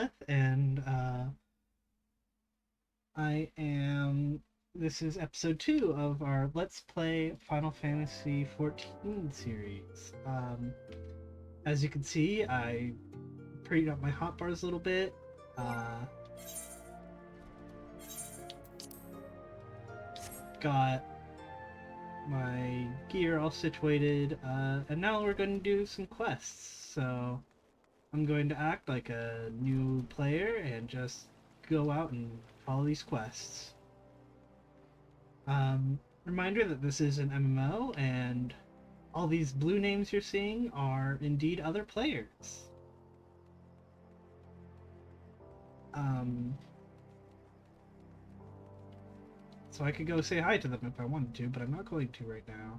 Ul'dah, and this is episode 2 of our Let's Play Final Fantasy XIV series. As you can see, I prettied up my hotbars a little bit. Got my gear all situated, and now we're going to do some quests. So I'm going to act like a new player and just go out and follow these quests. Reminder that this is an MMO, and all these blue names you're seeing are indeed other players. So I could go say hi to them if I wanted to, but I'm not going to right now.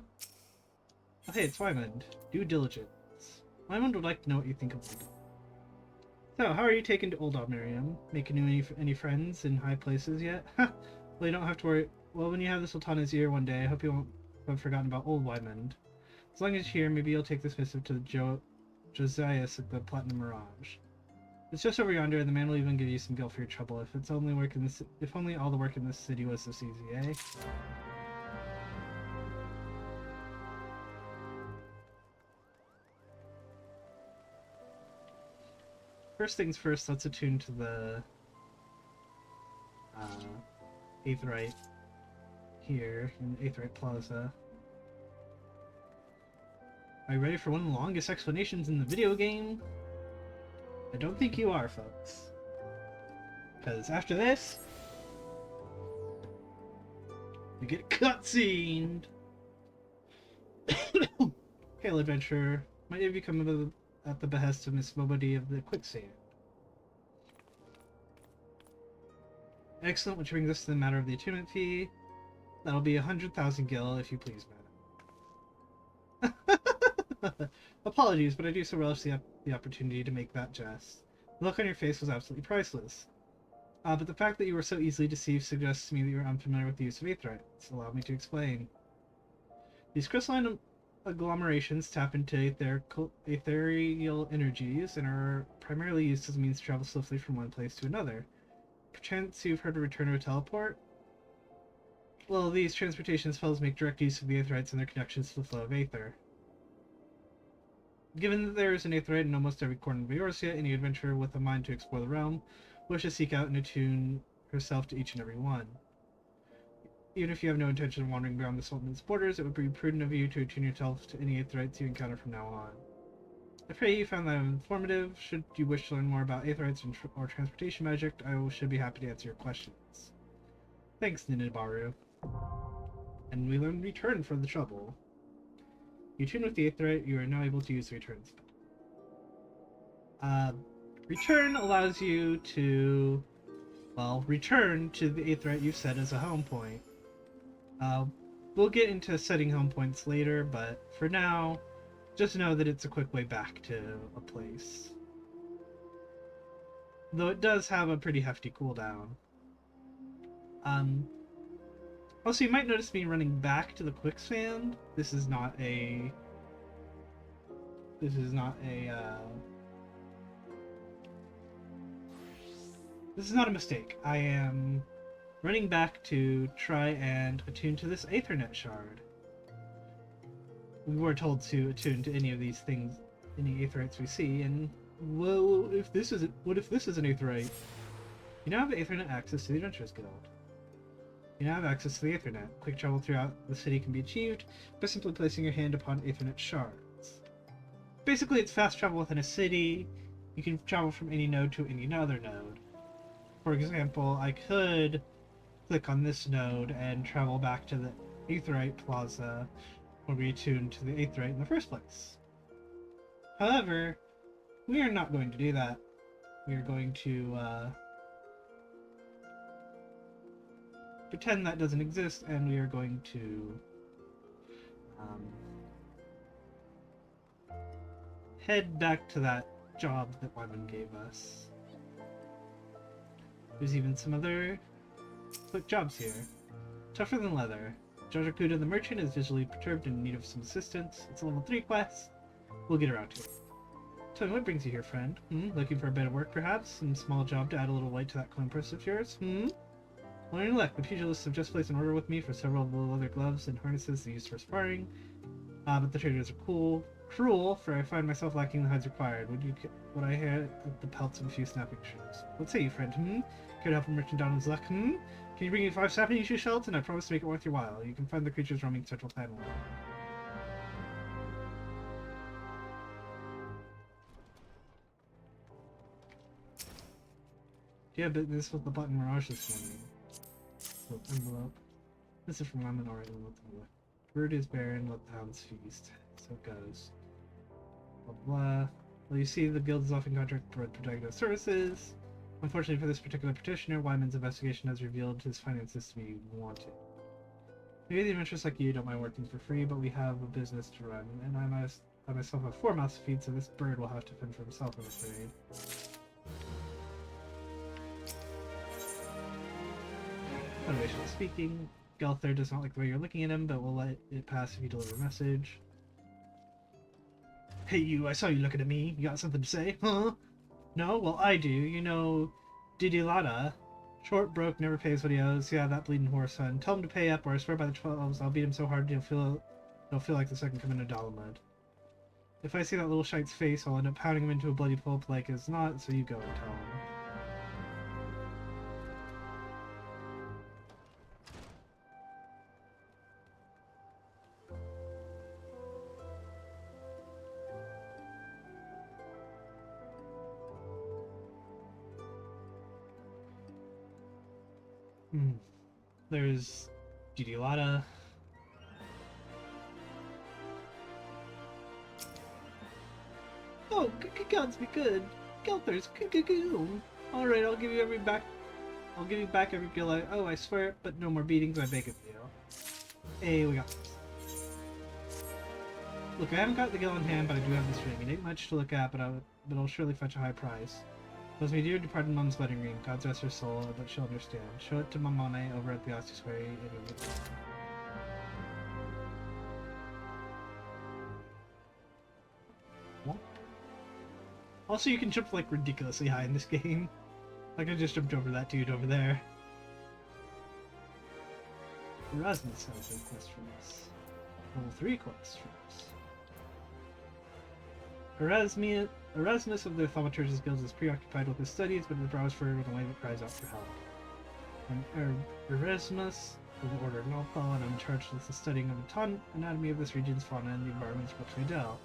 Oh, hey, it's Wymond. Due diligence. Wymond would like to know what you think of Ul'dah. So, how are you taking to Ul'dah, Miriam? Making any friends in high places yet? Well, you don't have to worry. Well, when you have the Sultana's ear one day, I hope you won't have forgotten about old Wymond. As long as you're here, maybe you'll take this missive to the Josias at the Platinum Mirage. It's just over yonder, and the man will even give you some guilt for your trouble. If only all the work in this city was this easy, eh? First things first, let's attune to the aetherite here in the Aetherite Plaza. Are you ready for one of the longest explanations in the video game? I don't think you are, folks. Because after this, we get cutscened! Hail, adventurer. Might have you come at the behest of Miss Mobody of the Quicksand? Excellent, which brings us to the matter of the attunement fee. That'll be 100,000 gil, if you please, madam. Apologies, but I do so relish the opportunity to make that jest. The look on your face was absolutely priceless. But the fact that you were so easily deceived suggests to me that you are unfamiliar with the use of aetherites. Allow me to explain. These crystalline agglomerations tap into ethereal energies and are primarily used as a means to travel swiftly from one place to another. Perchance you've heard of return to a teleport? Well, these transportation spells make direct use of the aetherites and their connections to the flow of aether. Given that there is an aetherite in almost every corner of Eorzea, any adventurer with a mind to explore the realm wishes to seek out and attune herself to each and every one. Even if you have no intention of wandering beyond the Sultan's borders, it would be prudent of you to attune yourself to any aetherites you encounter from now on. I pray you found that informative. Should you wish to learn more about aetherites or transportation magic, I should be happy to answer your questions. Thanks, Ninibaru. And we learn return for the trouble. You tune with the aetherite, you are now able to use the return spell. Return allows you to, well, return to the aetherite you've set as a home point. We'll get into setting home points later, but for now, just know that it's a quick way back to a place. Though it does have a pretty hefty cooldown. Also, you might notice me running back to the quicksand. This is not a mistake. I am running back to try and attune to this aethernet shard. We were told to attune to any of these things, any aetherites we see, and well, what if this is an aetherite? You now have aethernet access to the Adventurers Guild. You now have access to the aethernet. Quick travel throughout the city can be achieved by simply placing your hand upon aethernet shards. Basically, it's fast travel within a city. You can travel from any node to any other node. For example, I could click on this node and travel back to the Aetherite Plaza where we attuned to the Aetherite in the first place. However, we are not going to do that. We are going to pretend that doesn't exist, and we are going to head back to that job that Wyman gave us. There's even some other quick jobs here. Tougher than leather. Jojakuda the merchant is visually perturbed and in need of some assistance. It's a level 3 quest. We'll get around to it. Tell me, what brings you here, friend? Looking for a bit of work, perhaps? Some small job to add a little light to that coin purse of yours? Well, any luck, the pugilists have just placed an order with me for several of the leather gloves and harnesses they use for sparring. But the traders are cruel, for I find myself lacking the hides required. Would I hit the pelts of a few snapping shoes? What say you, friend? Care to help a merchant down his luck? Can you bring me 5 snapping shoe shells, and I promise to make it worth your while. You can find the creatures roaming Central Panel. Yeah, but this was the button Mirage this morning. So, envelope. This is from Lemon, alright, let's have a look. Bird is barren, let the hounds feast. So it goes. Blah blah. Well, you see, the guild is often contract to diagnose services. Unfortunately for this particular petitioner, Wyman's investigation has revealed his finances to be wanted. Maybe the adventurers like you don't mind working for free, but we have a business to run, and I myself have 4 mouths to feed, so this bird will have to fend for himself, I'm afraid. Motivational speaking. Gelther does not like the way you're looking at him, but will let it pass if you deliver a message. Hey you, I saw you looking at me. You got something to say? Huh? No? Well, I do. You know, Didilada. Short, broke, never pays what he owes. Yeah, that bleeding horse, son. Tell him to pay up, or I swear by the 12s, I'll beat him so hard he'll feel like the second coming to Dalamud. If I see that little shite's face, I'll end up pounding him into a bloody pulp like as not, so you go and tell him. There's Didilada. Oh, gods be good. Gelther's goo. Alright, I'll give you back every gill I swear it, but no more beatings, I beg of you. Hey, we got this. Look, I haven't got the gill in hand, but I do have this ring. It ain't much to look at, but it'll surely fetch a high price. It was my dear departed mom's wedding ring. God rest her soul, but she'll understand. Show it to Mamane over at the ossuary and you'll get it. What? Also, you can jump like ridiculously high in this game. Like I just jumped over that dude over there. Erasmus has a quest for us. Level 3 quests for us. Erasmus of the Thaumaturge's Guild is preoccupied with his studies, but the brow is furrowed with a wave that cries out for help. I'm Erasmus of the Order of Nalpal, and I'm charged with the studying of the anatomy of this region's fauna and the environments of which we dwell.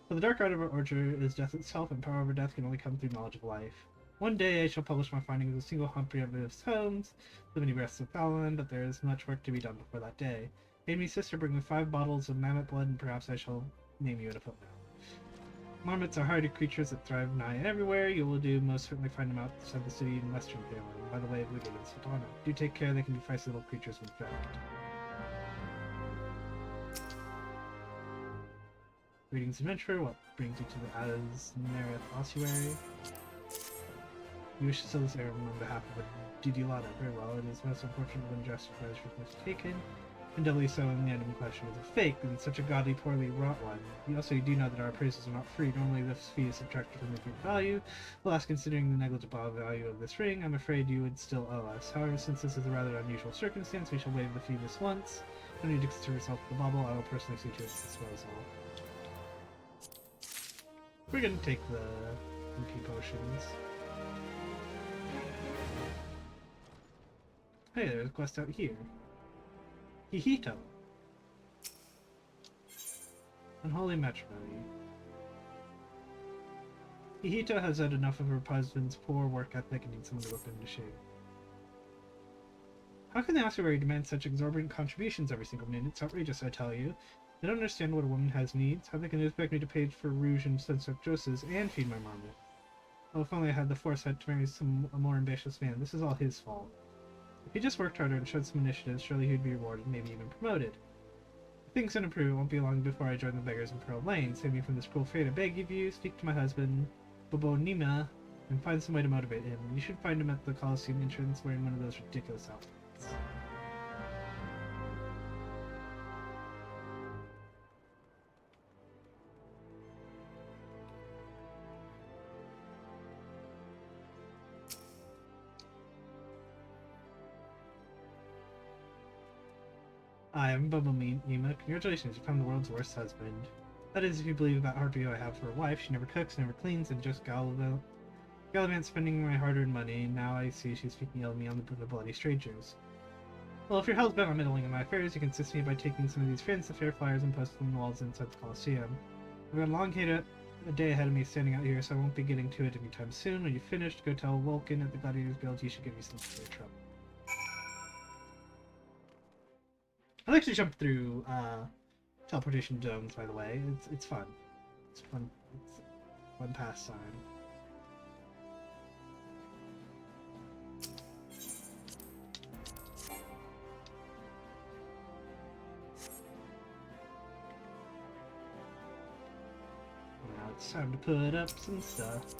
For the dark art of our order is death itself, and power over death can only come through knowledge of life. One day I shall publish my findings as a single comprehensive tomes, the many breaths of Fallon, but there is much work to be done before that day. Aid me, sister, bring me 5 bottles of mammoth blood, and perhaps I shall name you in a footnote. Marmots are hardy creatures that thrive nigh everywhere. You will most certainly find them outside the city in western Faerun, by the way of Wigan and Sultana. Do take care, they can be feisty little creatures when fed. Greetings, adventurer. What brings you to the Aznareth ossuary? You wish to sell this heirloom on behalf of a Didilada. Very well, it is most unfortunate when dressed for was taken, and doubly so when the item in question was a fake, and such a godly, poorly wrought one. You also do know that our appraisals are not free. Normally this fee is subtracted from the good value. Alas, considering the negligible value of this ring, I'm afraid you would still owe us. However, since this is a rather unusual circumstance, we shall waive the fee this once. No need to concern yourself with the bauble. I will personally see to its disposal. We're gonna take the MP potions. Hey, there's a quest out here. Hihito. Unholy matrimony. Hihito has had enough of her husband's poor work ethic and needs someone to whip him into shape. How can the ossuary demand such exorbitant contributions every single minute? It's outrageous, I tell you. I don't understand what a woman has needs. How they can expect me to pay for rouge and sunset dresses and feed my marmot. Oh, if only I had the foresight to marry a more ambitious man. This is all his fault. If he just worked harder and showed some initiative, surely he'd be rewarded, maybe even promoted. If things don't improve, it won't be long before I join the beggars in Pearl Lane. Save me from this cruel fate, I beg of you. Speak to my husband, Bobo Nima, and find some way to motivate him. You should find him at the Colosseum entrance wearing one of those ridiculous outfits. I am Nima. Congratulations, you found the world's worst husband. That is, if you believe that hard view I have for a wife. She never cooks, never cleans, and just gallivant spending my hard-earned money. Now I see she's speaking ill of me on the bloody strangers. Well, if you're hell's-bent on meddling in my affairs, you can assist me by taking some of these fancy fair flyers and posting them on the walls inside the Colosseum. I've got a day ahead of me standing out here, so I won't be getting to it anytime soon. When you've finished, go tell Vulcan at the Gladiators Guild he should give you some for your trouble. I like to jump through teleportation zones, by the way. It's fun. It's fun. It's a fun pastime. Now it's time to put up some stuff.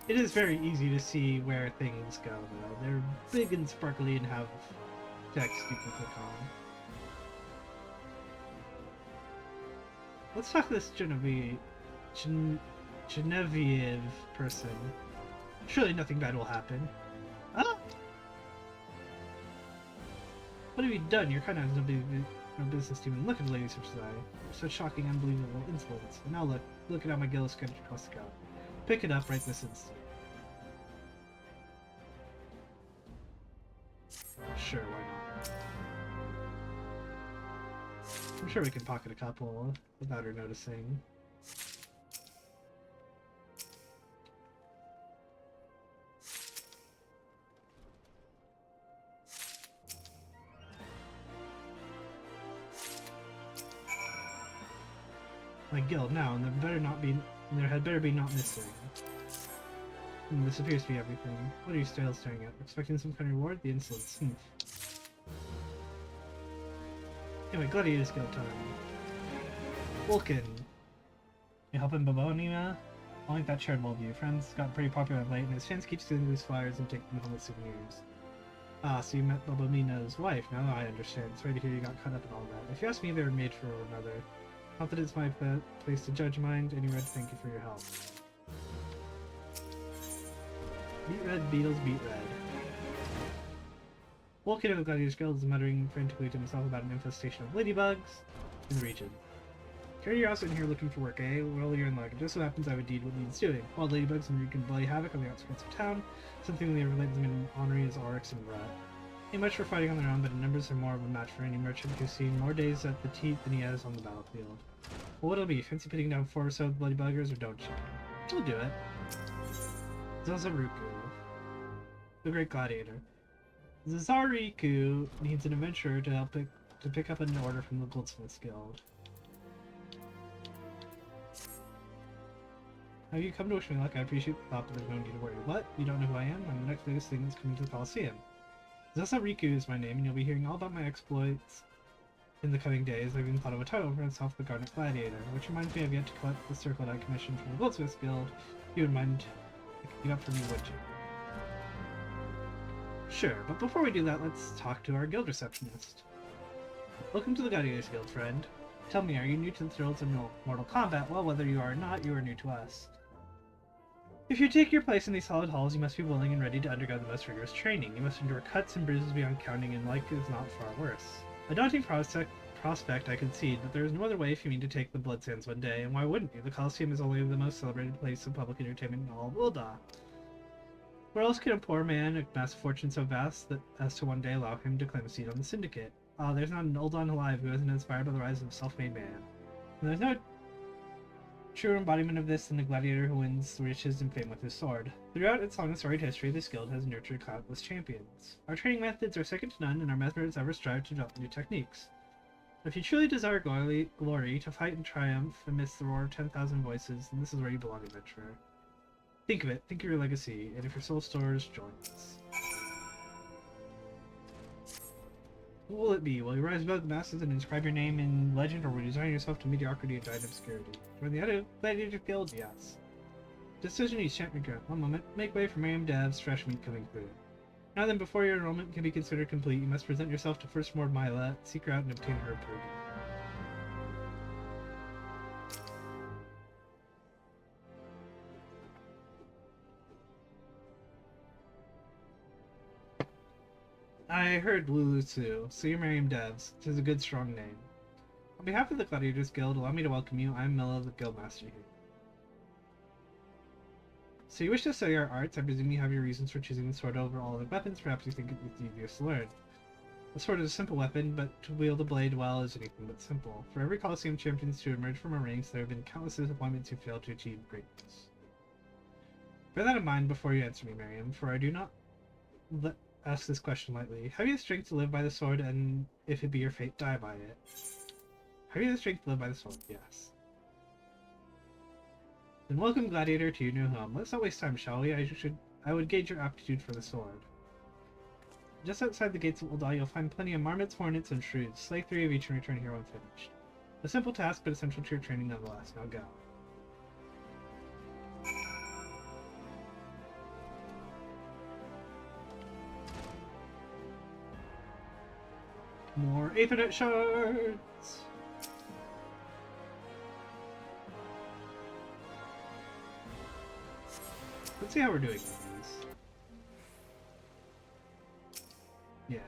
It is very easy to see where things go, though. They're big and sparkly and have text you can click on. Let's talk to this Genevieve person. Surely nothing bad will happen. Ah! What have you done? Your kind of has no business to even look at the lady such as I. Such shocking, unbelievable insolence. And now look at how my guild is scattered across the ground. Pick it up right this instant. Sure, why not? I'm sure we can pocket a couple without her noticing. My guild now, and there had better be not missing. This appears to be everything. What are you still staring at? Expecting some kind of reward? The insolence. Anyway, Gladiators Guild time. Vulcan. You helping Babonima? I like that charitable view. Friends got pretty popular of late, and his fans keep stealing these flyers and taking them home as souvenirs. Ah, so you met Babomina's wife. Now I understand. Sorry to hear you got caught up in all that. If you ask me, they were made for one another. Not that it's my place to judge mind. Anyway, thank you for your help. Beat red, beetles, beat red. Vulcan of the Gladiators Guild is muttering frantically to himself about an infestation of ladybugs in the region. Carry, you're also in here looking for work, eh? Well, you're in luck. It just so happens I have a deed what needs doing. Wild ladybugs and wreaking bloody havoc on the outskirts of town. Something they relate them in honoring is oryx and rat. Ain't much for fighting on their own, but in numbers are more of a match for any merchant who's seen more days at the teeth than he has on the battlefield. Well, what'll be? Fancy putting down 4 or so bloody buggers, or don't you? We'll do it. Zazaruku, the great gladiator. Zazariku needs an adventurer to help pick up an order from the Goldsmiths Guild. Have you come to wish me luck? I appreciate the thought, but there's no need to worry. What? You don't know who I am? I'm the next biggest thing that's coming to the Colosseum. Zazariku is my name, and you'll be hearing all about my exploits in the coming days. I've even thought of a title for myself, the Garnet Gladiator, which reminds me I've yet to collect the circlet I commissioned from the Goldsmiths Guild. If you wouldn't mind picking it up for me, would you? Sure, but before we do that, let's talk to our guild receptionist. Welcome to the Gladiators Guild, friend. Tell me, are you new to the thrills of Mortal Kombat? Well, whether you are or not, you are new to us. If you take your place in these solid halls, you must be willing and ready to undergo the most rigorous training. You must endure cuts and bruises beyond counting, and like is not far worse. A daunting prospect, I concede, but there is no other way if you mean to take the Blood Sands one day, and why wouldn't you? The Colosseum is only the most celebrated place of public entertainment in all of Ul'dah. Where else can a poor man amass a fortune so vast that as to one day allow him to claim a seat on the syndicate? Ah, there's not an Ul'dah alive who isn't inspired by the rise of a self-made man. And there's no truer embodiment of this than the gladiator who wins riches and fame with his sword. Throughout its long and storied history, this guild has nurtured countless champions. Our training methods are second to none, and our members ever strive to develop new techniques. If you truly desire glory to fight and triumph amidst the roar of 10,000 voices, then this is where you belong, adventurer. Think of it, think of your legacy, and if your soul stores, join us. What will it be? Will you rise above the masses and inscribe your name in legend, or will you resign yourself to mediocrity and die in obscurity? Join the Gladiator Guild? Yes. Decision needs champion grant. One moment. Make way for Miriam Dev's fresh meat coming through. Now then, before your enrollment can be considered complete, you must present yourself to First Lord Mila, seek her out, and obtain her approval. I heard Lulusu, so you're Miriam Devs. 'Tis a good, strong name. On behalf of the Gladiators Guild, allow me to welcome you. I'm Milla, the Guildmaster here. So you wish to study our arts? I presume you have your reasons for choosing the sword over all other weapons. Perhaps you think it's easiest to learn. The sword is a simple weapon, but to wield a blade well is anything but simple. For every Colosseum champions to emerge from our ranks, there have been countless disappointments who failed to achieve greatness. Bear that in mind before you answer me, Miriam, for I do not ask this question lightly. Have you the strength to live by the sword, and if it be your fate, die by it? Have you the strength to live by the sword? Yes. Then welcome, Gladiator, to your new home. Let's not waste time, shall we? I would gauge your aptitude for the sword. Just outside the gates of Ul'dah, you'll find plenty of marmots, hornets, and shrews. Slay 3 of each and return here when finished. A simple task, but essential to your training nonetheless. Now go. More aethernet shards! Let's see how we're doing with these. Yeah.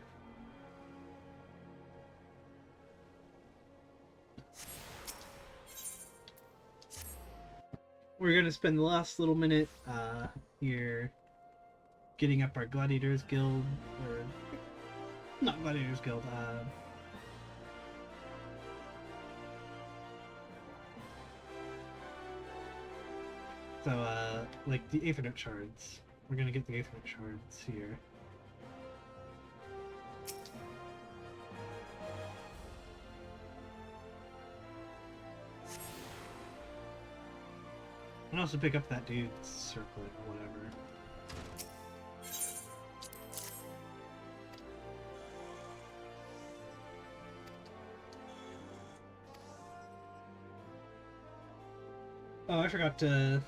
We're gonna spend the last little minute here getting up our Gladiators Guild, or not Gladiators Guild, like the aethernet shards. We're gonna get the aethernet shards here. And also pick up that dude's circlet or whatever. Oh, I forgot to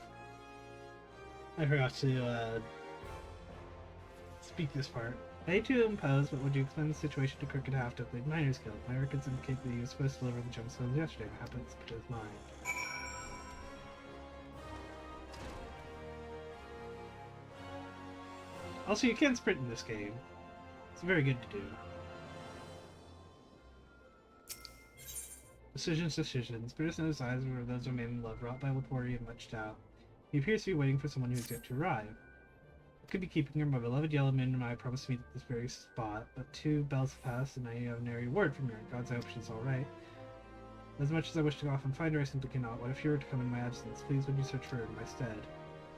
speak this part. I hate to impose, but would you explain the situation to Crooked Haft of the Miners Guild? My records indicate that he was supposed to deliver the gemstones yesterday. What happens to his mind? Also, you can sprint in this game. It's very good to do. Decisions. Bitterness in his eyes were those of a man in love, wrought by worry and much doubt. He appears to be waiting for someone who has yet to arrive. I could be keeping her, my beloved Yellow Moon and I promised to meet at this very spot, but 2 bells have passed and I have nary word from her. Gods, I hope she's alright. As much as I wish to go off and find her, I simply cannot. What if you were to come in my absence? Please, would you search for her in my stead?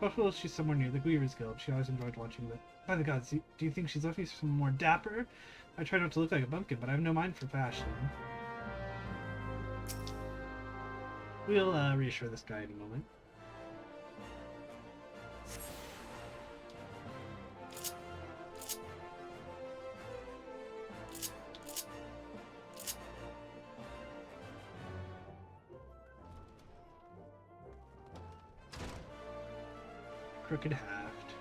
Possible she's somewhere near the Weaver's Guild. She always enjoyed watching the... By the gods, do you think she's left me somewhere more dapper? I try not to look like a bumpkin, but I have no mind for fashion. We'll reassure this guy in a moment. Crooked Haft.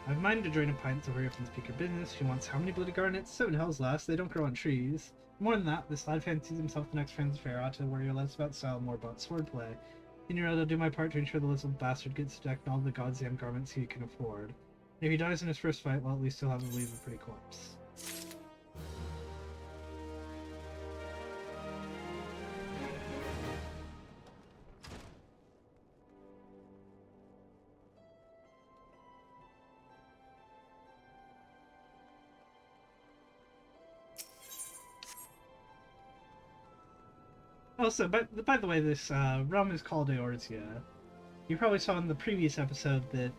I've minded to join a pint, so hurry up and speak your business. She wants how many bloody garnets? 7 hells less. They don't grow on trees. More than that, this lad fancies himself the next Friends Fair. Ought to worry less about style, more about swordplay. In your I'll do my part to ensure the little bastard gets decked in all the goddamn garments he can afford. And if he dies in his first fight, well, at least he'll have to leave a pretty corpse. Also, by the way, this realm is called Eorzea. You probably saw in the previous episode that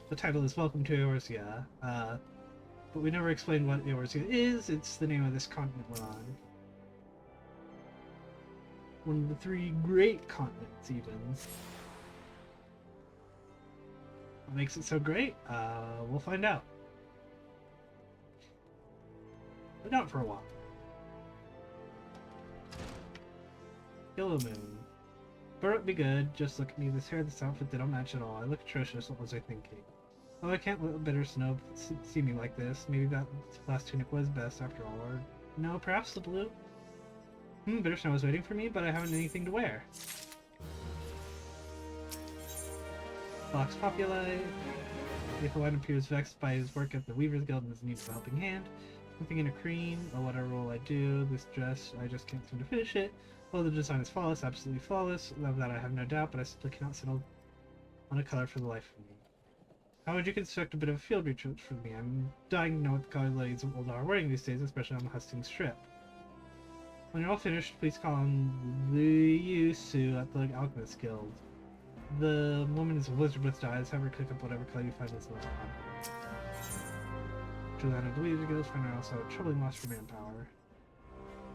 the title is Welcome to Eorzea, but we never explained what Eorzea is. It's the name of this continent we're on. One of the 3 great continents, even. What makes it so great? We'll find out. But not for a while. Yellow Moon. Burrup be good. Just look at me. This hair, this outfit, they don't match at all. I look atrocious. What was I thinking? Oh, I can't let Bitter Snow see me like this. Maybe that last tunic was best after all. Or no, perhaps the blue? Bitter Snow is waiting for me, but I haven't anything to wear. Vox Populi. Ethelwyn appears vexed by his work at the Weaver's Guild and his need for a helping hand. Something in a cream, or whatever will I do. This dress, I just can't seem to finish it. Well, the design is flawless, absolutely flawless. Of that I have no doubt, but I simply cannot settle on a color for the life of me. How would you construct a bit of a field research for me? I'm dying to know what the color ladies of Ul'dah are wearing these days, especially on the Hustings Strip. When you're all finished, please call on Liu at the Alchemist Guild. The woman is a wizard with dyes. Have her click up whatever color you find is most popular. Juliana of the Weaver's Guild, find her also a troubling loss for manpower.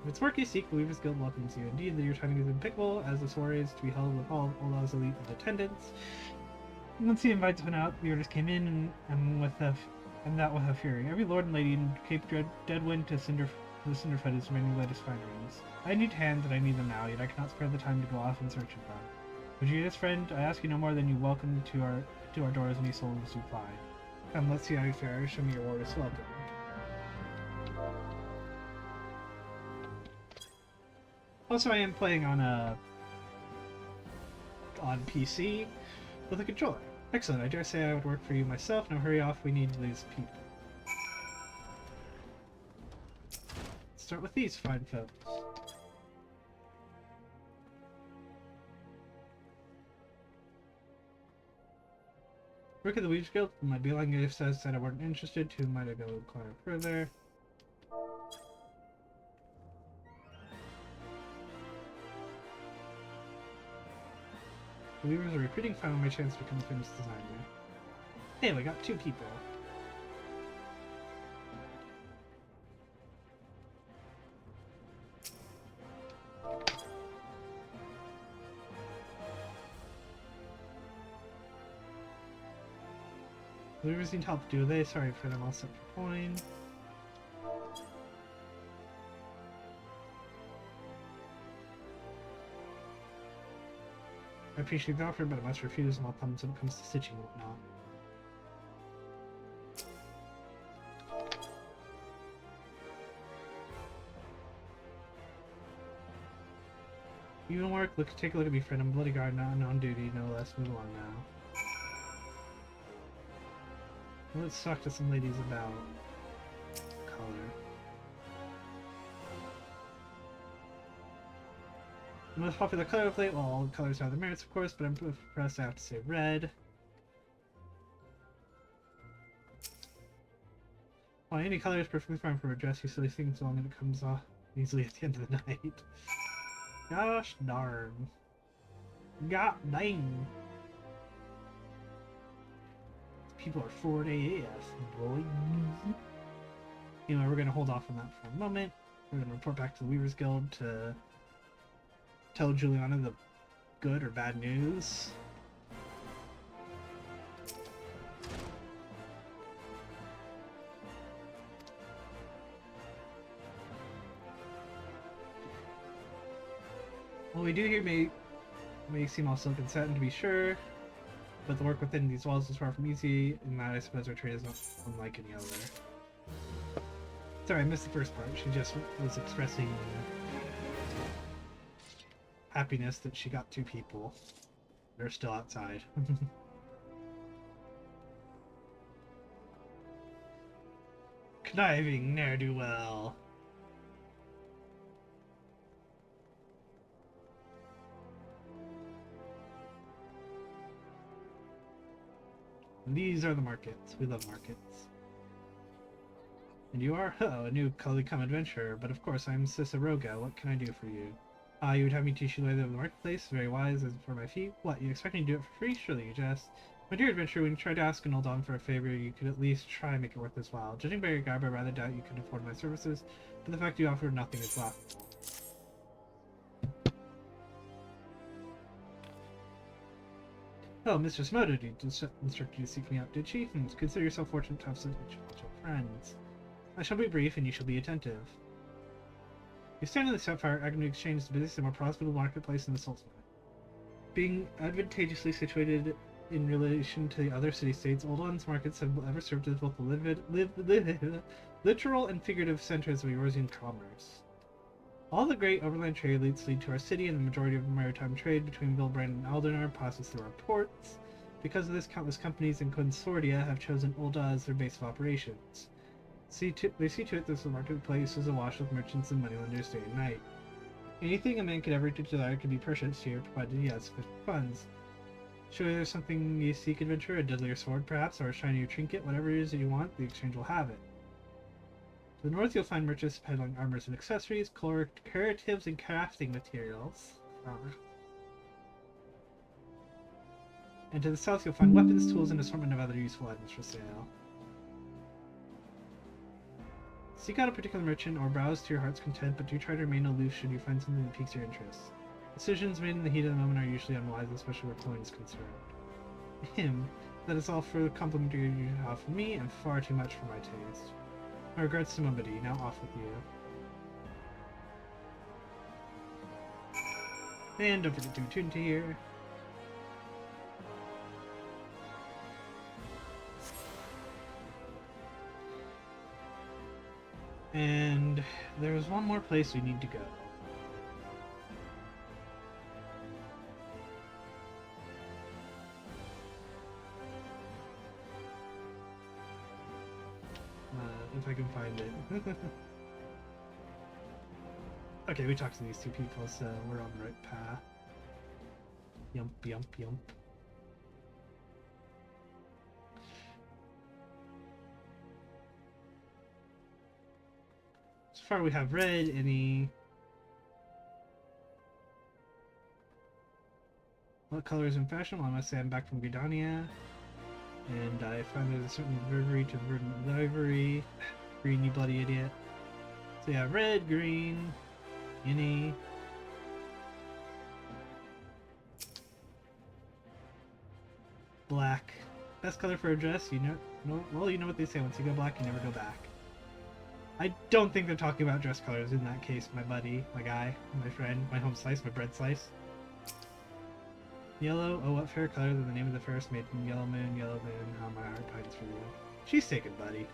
If it's work you seek, the Weaver's Guild welcomes you. Indeed, your timing is impeccable, as the soiree is to be held with all of Ul'dah's elite in attendance. Once the invites went out, the orders came in, and that with a fury. Every lord and lady in Cape Deadwind to the Cinderfoot is remaining latest fineries. I need hands, and I need them now, yet I cannot spare the time to go off in search of them. Would you, this friend? I ask you no more than you welcome to our doors, and Isolde reply. Come, let's see how you fare. Show me your orders. Welcome. Also, I am playing on PC with a controller. Excellent. I dare say I would work for you myself. Now hurry off. We need these people. Let's start with these fine folks. Work at the Weaver's Guild. My beeline gift says that I weren't interested. Who might I go inquire further? The Weavers are recruiting. Finally, my chance to become a famous designer. Hey, we got 2 people. The Weavers need help, do they? Sorry for them all set for coin. I appreciate the offer, but I must refuse and all thumbs when it comes to stitching and whatnot. Even work, take a look at me, friend. I'm bloody guard, not on duty, no less. Move along now. Let's talk to some ladies about color. The most popular color of late, well, all colors have their merits, of course, but I'm impressed I have to say red. Well, any color is perfectly fine for a dress, you silly thing, so long as it comes off easily at the end of the night. Gosh darn. God dang. People are forward AF, boy. Anyway, we're going to hold off on that for a moment. We're going to report back to the Weaver's Guild to tell Juliana the good or bad news. What we do here may seem all silk and satin, to be sure, but the work within these walls is far from easy, and that I suppose our trade is not unlike any other. Sorry, I missed the first part. She just was expressing happiness that she got 2 people. They're still outside. Conniving ne'er-do-well. These are the markets. We love markets. And you are? Oh, a new come adventurer. But of course, I'm Ciceroga. What can I do for you? You would have me teach you later in the marketplace. Very wise. As for my fee, what? You expect me to do it for free? Surely you jest. My dear adventurer, when you tried to ask an Ul'dah for a favor, you could at least try and make it worth his while. Judging by your garb, I rather doubt you could afford my services, but the fact you offer nothing is laughable. Oh, Mistress Moda instructed you to seek me out, did she? Consider yourself fortunate to have such friends. I shall be brief, and you shall be attentive. You stand in the Sapphire Agony Exchange, the busiest and more profitable marketplace in the Sultanate. Being advantageously situated in relation to the other city-states, Ul'dah's markets have ever served as both the literal and figurative centers of Eorzean commerce. All the great overland trade routes lead to our city, and the majority of maritime trade between Vilbrand and Aldernar passes through our ports. Because of this, countless companies in Consortia have chosen Ul'dah as their base of operations. They see to it that the marketplace is awash with merchants and moneylenders day and night. Anything a man could ever desire can be purchased here, provided he has sufficient funds. Surely there's something you seek adventure, a deadlier sword perhaps, or a shinier trinket, whatever it is that you want, the exchange will have it. To the north you'll find merchants peddling armors and accessories, curatives and crafting materials. And to the south you'll find weapons, tools, and an assortment of other useful items for sale. Seek out a particular merchant or browse to your heart's content, but do try to remain aloof should you find something that piques your interest. Decisions made in the heat of the moment are usually unwise, especially where clothing is concerned. That is all for the compliment you have for me, and far too much for my taste. My regards to Mobity, now off with you. And don't forget to tune to here. And there's one more place we need to go. If I can find it. Okay, we talked to these two people, so we're on the right path. Yump, yump, yump. So far we have read any... What color is in fashion? Well, I must say I'm back from Gridania. And I find there's a certain bravery to verdant ivory. Green, you bloody idiot. So yeah, red, green, any. Black. Best color for a dress, you know, well, you know what they say, once you go black, you never go back. I don't think they're talking about dress colors in that case, my buddy, my guy, my friend, my home slice, my bread slice. Yellow, oh what fair color than the name of the fairest maiden, yellow moon, how my heart pines for you. She's taken, buddy.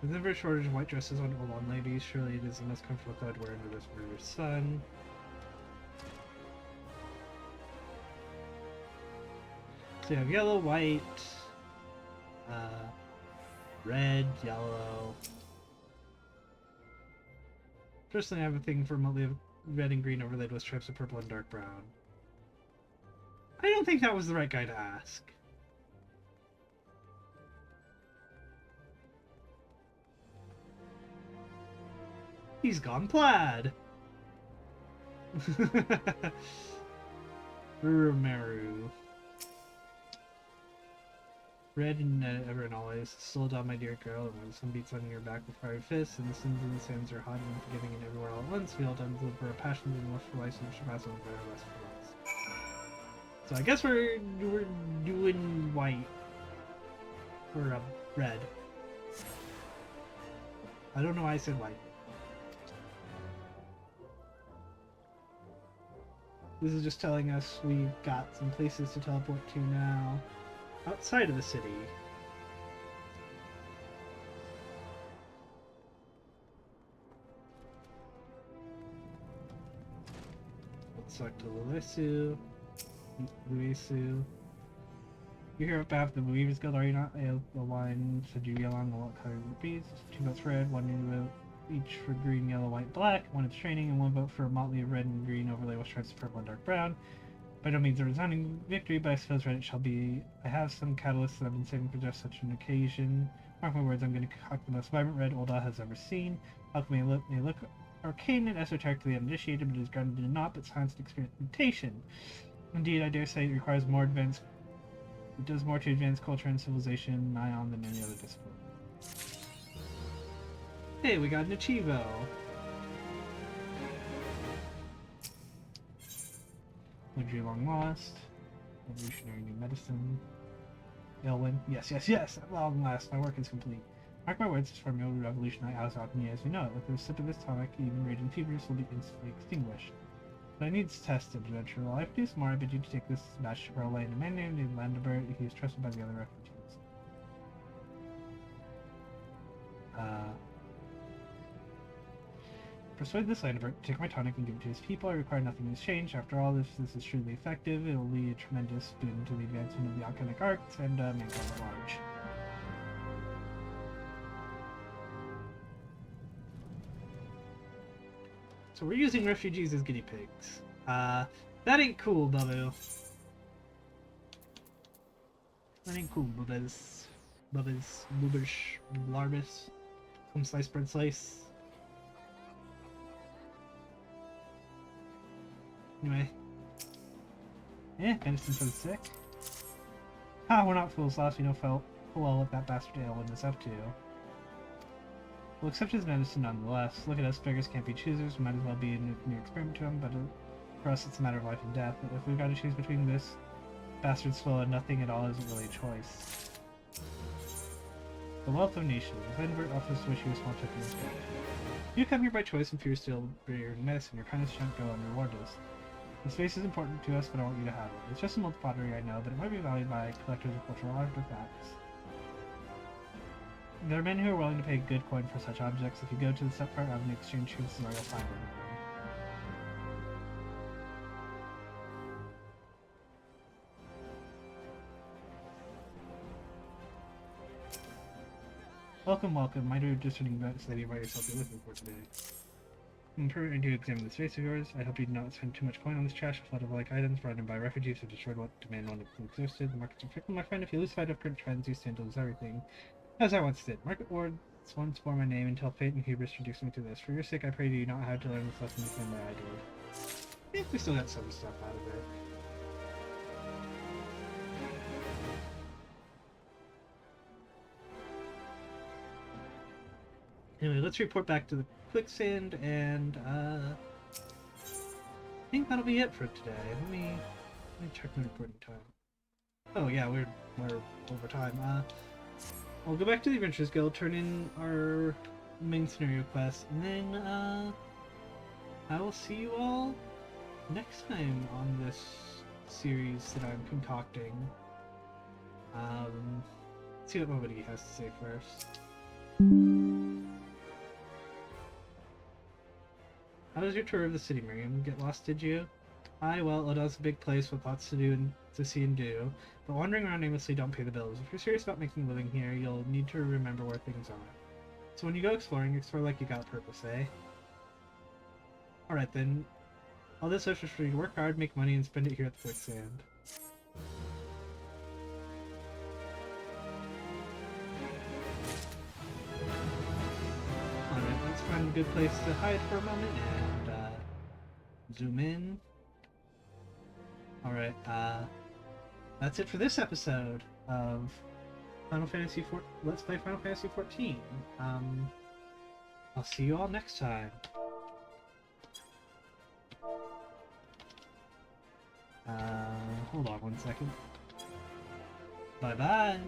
There's never a shortage of white dresses on Ul'dah ladies. Surely it is the most comfortable cloth to wear under this murderous sun. So you have yellow, white, red, yellow. Personally, I have a thing for mostly red and green overlaid with stripes of purple and dark brown. I don't think that was the right guy to ask. He's gone plaid! Urumeru. Red and ever and always. Slow down, my dear girl, and when the sun beats on your back with fiery fists, and the sins and the sands are hot and forgiving and everywhere all at once, we all done deliver a passion and lust for life and surpass on fire lust for lust. So I guess we're doing white. Or red. I don't know why I said white. This is just telling us we've got some places to teleport to now. Outside of the city. Let's select Luisu. You're here up behalf of the Weaver's Guild, are you not? The line said you along the what color rupees. 2 votes for red, 1 vote each for green, yellow, white, black. 1 is training, and 1 vote for a motley of red and green overlay with stripes of purple and dark brown. By no means a resounding victory, but I suppose red it shall be. I have some catalysts that I've been saving for just such an occasion. Mark my words, I'm going to concoct the most vibrant red Ul'dah has ever seen. Alchemy may look arcane and esoteric to the uninitiated, but is grounded in naught but science and experimentation. Indeed, I dare say it requires more advanced. It does more to advance culture and civilization nigh on than any other discipline. Hey, we got an Achievo! Luxury long lost. Evolutionary new medicine. Elwyn. Yes, yes, yes! At long last, my work is complete. Mark my words, this formula will revolutionize alchemy as we know it. With the sip of this tonic, even raging fevers will be instantly extinguished. But I need to test adventure. While I produce more, I bid you to take this batch to Pearl Lane. A man named Landebert, he is trusted by the other refugees. Persuade this land to take my tonic and give it to his people. I require nothing in exchange. After all, if this is truly effective, it will be a tremendous boon to the advancement of the alchemic arts and mankind at large. So we're using refugees as guinea pigs. That ain't cool, Bubbo. That ain't cool, Bubbas. Bubbas. Boobish. Larbus. Come slice, bread slice. Anyway. Medicine for the sick. We're not fools, last we know full well what that bastard Aelwyn is up to. We'll accept his medicine nonetheless. Look at us, beggars can't be choosers, might as well be a nuclear experiment to him, but for us it's a matter of life and death. If we've got to choose between this bastard's flow and nothing at all isn't really a choice. The wealth of nations. Edinburgh offers to wish you a small token instead. You come here by choice and fear still your medicine. Your kindness shan't go unrewarded. The space is important to us, but I want you to have it. It's just a mold pottery, I know, but it might be valued by collectors of cultural artifacts. There are men who are willing to pay good coin for such objects. If you go to the Stepfire Avenue exchange, chances are you'll find one of them. Welcome, welcome. My dear discerning lady, what yourself you're looking for today. I'm permitted to examine this face of yours. I hope you do not spend too much coin on this trash. A flood of like items brought in by refugees have destroyed what demand one existed. The markets are fickle, my friend. If you lose sight of current trends, you stand to lose everything. As I once did. Market wards once bore my name until fate and hubris reduced me to this. For your sake, I pray you not have to learn this lesson the same way I did. I think we still got some stuff out of it. Anyway, let's report back to the quicksand, and I think that'll be it for today. Let me check my reporting time. Oh yeah, we're over time. We'll go back to the Adventurers Guild, turn in our main scenario quest, and then I will see you all next time on this series that I'm concocting. Let's see what nobody has to say first. How was your tour of the city, Miriam? Get lost, did you? Aye, well, Ul'dah's a big place with lots to do and to see and do, but wandering around aimlessly don't pay the bills. If you're serious about making a living here, you'll need to remember where things are. So when you go exploring, explore like you got purpose, eh? Alright then. All this extra for you to work hard, make money, and spend it here at the quicksand. Alright, let's find a good place to hide for a moment and zoom in. Alright, that's it for this episode of Final Fantasy IV. Let's play Final Fantasy XIV. I'll see you all next time. Hold on one second. Bye bye.